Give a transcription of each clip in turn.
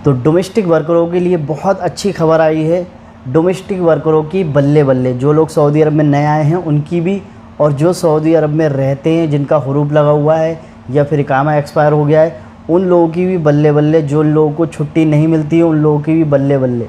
तो डोमेस्टिक वर्करों के लिए बहुत अच्छी खबर आई है। डोमेस्टिक वर्करों की बल्ले बल्ले, जो लोग सऊदी अरब में नए आए हैं उनकी भी, और जो सऊदी अरब में रहते हैं जिनका हुरूफ लगा हुआ है या फिर इकामा एक्सपायर हो गया है, उन लोगों की भी बल्ले बल्ले। जो लोगों को छुट्टी नहीं मिलती है उन लोगों की भी बल्ले बल्ले।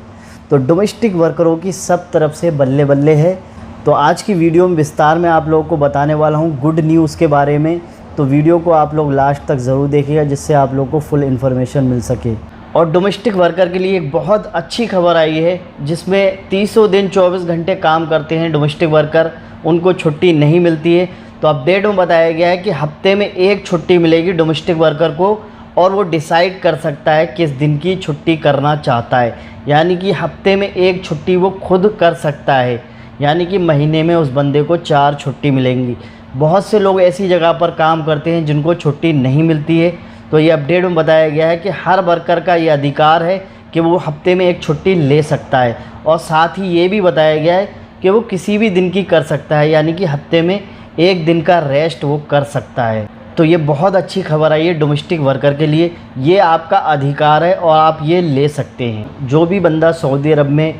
तो डोमेस्टिक वर्करों की सब तरफ से बल्ले बल्ले है। तो आज की वीडियो में विस्तार में आप लोगों को बताने वाला हूँ गुड न्यूज़ के बारे में। तो वीडियो को आप लोग लास्ट तक ज़रूर देखिएगा, जिससे आप लोगों को फुल इन्फॉर्मेशन मिल सके। और डोमेस्टिक वर्कर के लिए एक बहुत अच्छी खबर आई है, जिसमें 300 दिन 24 घंटे काम करते हैं डोमेस्टिक वर्कर, उनको छुट्टी नहीं मिलती है। तो अपडेट में बताया गया है कि हफ्ते में एक छुट्टी मिलेगी डोमेस्टिक वर्कर को, और वो डिसाइड कर सकता है किस दिन की छुट्टी करना चाहता है। यानी कि हफ्ते में एक छुट्टी वो खुद कर सकता है, यानी कि महीने में उस बंदे को 4 छुट्टी मिलेंगी। बहुत से लोग ऐसी जगह पर काम करते हैं जिनको छुट्टी नहीं मिलती है। तो ये अपडेट में बताया गया है कि हर वर्कर का ये अधिकार है कि वो हफ्ते में एक छुट्टी ले सकता है, और साथ ही ये भी बताया गया है कि वो किसी भी दिन की कर सकता है, यानी कि हफ्ते में एक दिन का रेस्ट वो कर सकता है। तो ये बहुत अच्छी खबर आई है डोमेस्टिक वर्कर के लिए। ये आपका अधिकार है और आप ये ले सकते हैं। जो भी बंदा सऊदी अरब में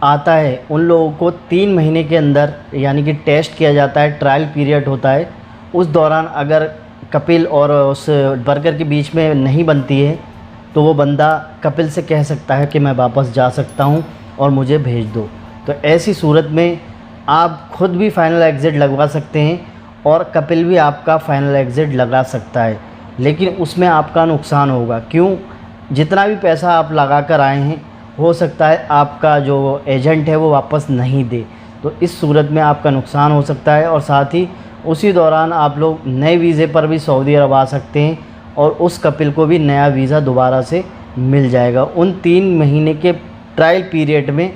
आता है उन लोगों को 3 महीने के अंदर यानी कि टेस्ट किया जाता है, ट्रायल पीरियड होता है। उस दौरान अगर कपिल और उस वर्कर के बीच में नहीं बनती है तो वो बंदा कपिल से कह सकता है कि मैं वापस जा सकता हूं और मुझे भेज दो। तो ऐसी सूरत में आप खुद भी फ़ाइनल एग्ज़िट लगवा सकते हैं और कपिल भी आपका फ़ाइनल एग्ज़िट लगा सकता है, लेकिन उसमें आपका नुकसान होगा। क्यों? जितना भी पैसा आप लगा कर आए हैं हो सकता है आपका जो एजेंट है वो वापस नहीं दे, तो इस सूरत में आपका नुकसान हो सकता है। और साथ ही उसी दौरान आप लोग नए वीज़े पर भी सऊदी अरब आ सकते हैं और उस कपिल को भी नया वीज़ा दोबारा से मिल जाएगा। उन 3 महीने के ट्रायल पीरियड में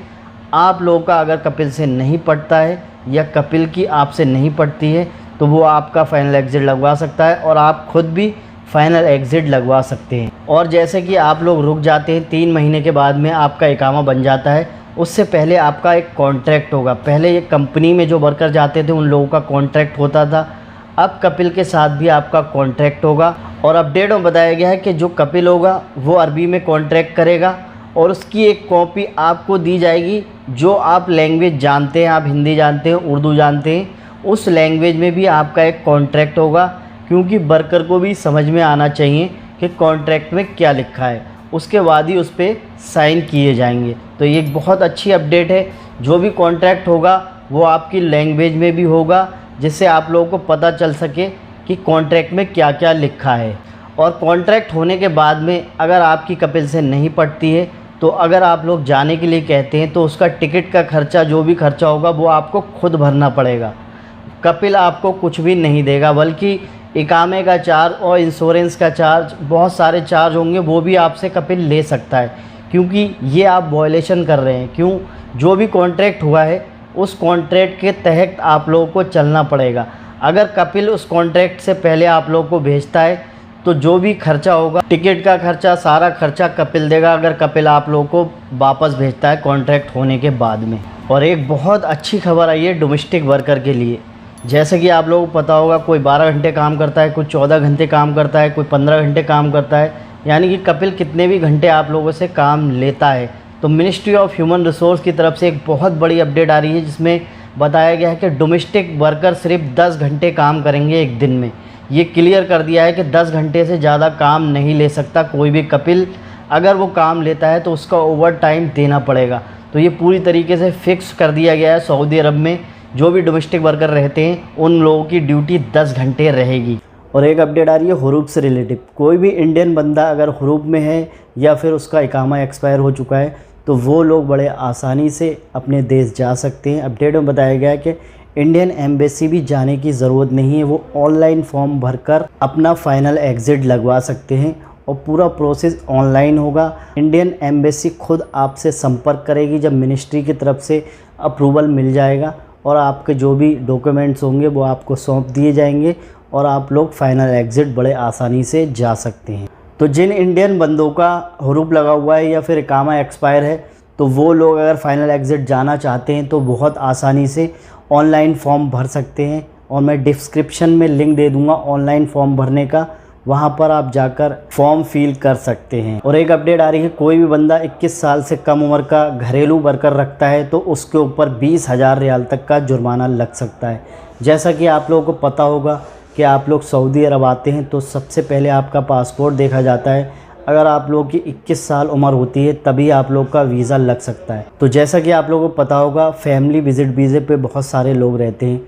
आप लोगों का अगर कपिल से नहीं पड़ता है या कपिल की आपसे नहीं पड़ती है तो वो आपका फ़ाइनल एग्ज़िट लगवा सकता है और आप खुद भी फ़ाइनल एग्ज़िट लगवा सकते हैं। और जैसे कि आप लोग रुक जाते हैं 3 महीने के बाद में आपका इकामा बन जाता है, उससे पहले आपका एक कॉन्ट्रैक्ट होगा। पहले ये कंपनी में जो वर्कर जाते थे उन लोगों का कॉन्ट्रैक्ट होता था, अब कपिल के साथ भी आपका कॉन्ट्रैक्ट होगा। और अपडेट में बताया गया है कि जो कपिल होगा वो अरबी में कॉन्ट्रैक्ट करेगा और उसकी एक कॉपी आपको दी जाएगी। जो आप लैंग्वेज जानते हैं, आप हिंदी जानते हैं, उर्दू जानते हैं, उस लैंग्वेज में भी आपका एक कॉन्ट्रैक्ट होगा, क्योंकि वर्कर को भी समझ में आना चाहिए कि कॉन्ट्रैक्ट में क्या लिखा है। उसके बाद ही उस पर साइन किए जाएंगे। तो ये एक बहुत अच्छी अपडेट है। जो भी कॉन्ट्रैक्ट होगा वो आपकी लैंग्वेज में भी होगा, जिससे आप लोगों को पता चल सके कि कॉन्ट्रैक्ट में क्या क्या लिखा है। और कॉन्ट्रैक्ट होने के बाद में अगर आपकी कपिल से नहीं पड़ती है तो अगर आप लोग जाने के लिए कहते हैं तो उसका टिकट का खर्चा, जो भी खर्चा होगा वो आपको खुद भरना पड़ेगा। कपिल आपको कुछ भी नहीं देगा, बल्कि इकामे का चार्ज और इंश्योरेंस का चार्ज, बहुत सारे चार्ज होंगे, वो भी आपसे कपिल ले सकता है, क्योंकि ये आप वायलेशन कर रहे हैं। क्यों? जो भी कॉन्ट्रैक्ट हुआ है उस कॉन्ट्रैक्ट के तहत आप लोगों को चलना पड़ेगा। अगर कपिल उस कॉन्ट्रैक्ट से पहले आप लोगों को भेजता है तो जो भी खर्चा होगा, टिकट का खर्चा, सारा खर्चा कपिल देगा, अगर कपिल आप लोगों को वापस भेजता है कॉन्ट्रैक्ट होने के बाद में। और एक बहुत अच्छी खबर आई है डोमेस्टिक वर्कर के लिए। जैसे कि आप लोगों को पता होगा, कोई 12 घंटे काम करता है, कोई 14 घंटे काम करता है, कोई 15 घंटे काम करता है, यानी कि कपिल कितने भी घंटे आप लोगों से काम लेता है। तो मिनिस्ट्री ऑफ ह्यूमन रिसोर्स की तरफ से एक बहुत बड़ी अपडेट आ रही है, जिसमें बताया गया है कि डोमेस्टिक वर्कर सिर्फ 10 घंटे काम करेंगे एक दिन में। ये क्लियर कर दिया है कि 10 घंटे से ज़्यादा काम नहीं ले सकता कोई भी कपिल। अगर वो काम लेता है तो उसका ओवर टाइम देना पड़ेगा। तो ये पूरी तरीके से फिक्स कर दिया गया है। सऊदी अरब में जो भी डोमेस्टिक वर्कर रहते हैं उन लोगों की ड्यूटी 10 घंटे रहेगी। और एक अपडेट आ रही है हुरूफ से रिलेटिव। कोई भी इंडियन बंदा अगर हुरूफ में है या फिर उसका इकामा एक्सपायर हो चुका है तो वो लोग बड़े आसानी से अपने देश जा सकते हैं। अपडेट में बताया गया है कि इंडियन एम्बेसी भी जाने की ज़रूरत नहीं है, वो ऑनलाइन फॉर्म भरकर अपना फ़ाइनल एग्ज़िट लगवा सकते हैं और पूरा प्रोसेस ऑनलाइन होगा। इंडियन एम्बेसी खुद आपसे संपर्क करेगी जब मिनिस्ट्री की तरफ से अप्रूवल मिल जाएगा, और आपके जो भी डॉक्यूमेंट्स होंगे वो आपको सौंप दिए जाएंगे और आप लोग फ़ाइनल एग्ज़िट बड़े आसानी से जा सकते हैं। तो जिन इंडियन बंदों का हुरूफ लगा हुआ है या फिर इकामा एक्सपायर है, तो वो लोग अगर फ़ाइनल एग्ज़िट जाना चाहते हैं तो बहुत आसानी से ऑनलाइन फॉर्म भर सकते हैं। और मैं डिस्क्रिप्शन में लिंक दे दूंगा ऑनलाइन फॉर्म भरने का, वहाँ पर आप जाकर फॉर्म फिल कर सकते हैं। और एक अपडेट आ रही है, कोई भी बंदा 21 साल से कम उम्र का घरेलू वर्कर रखता है तो उसके ऊपर 20,000 रियाल तक का जुर्माना लग सकता है। जैसा कि आप लोगों को पता होगा कि आप लोग सऊदी अरब आते हैं तो सबसे पहले आपका पासपोर्ट देखा जाता है। अगर आप लोगों की 21 साल उम्र होती है तभी आप लोग का वीज़ा लग सकता है। तो जैसा कि आप लोगों को पता होगा, फैमिली विज़िट वीज़े पे बहुत सारे लोग रहते हैं,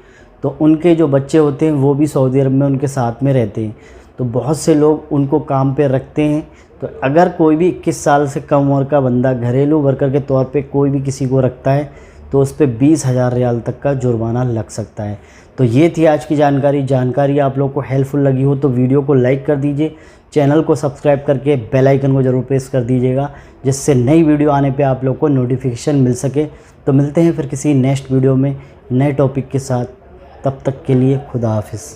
तो उनके जो बच्चे होते हैं वो भी सऊदी अरब में उनके साथ में रहते हैं, तो बहुत से लोग उनको काम पे रखते हैं। तो अगर कोई भी 21 साल से कम उम्र का बंदा घरेलू वर्कर के तौर पे कोई भी किसी को रखता है तो उस पर 20,000 रियाल तक का जुर्माना लग सकता है। तो ये थी आज की जानकारी आप लोग को हेल्पफुल लगी हो तो वीडियो को लाइक कर दीजिए, चैनल को सब्सक्राइब करके बेल आइकन को ज़रूर प्रेस कर दीजिएगा, जिससे नई वीडियो आने पे आप लोग को नोटिफिकेशन मिल सके। तो मिलते हैं फिर किसी नेक्स्ट वीडियो में नए टॉपिक के साथ, तब तक के लिए खुदा हाफिज़।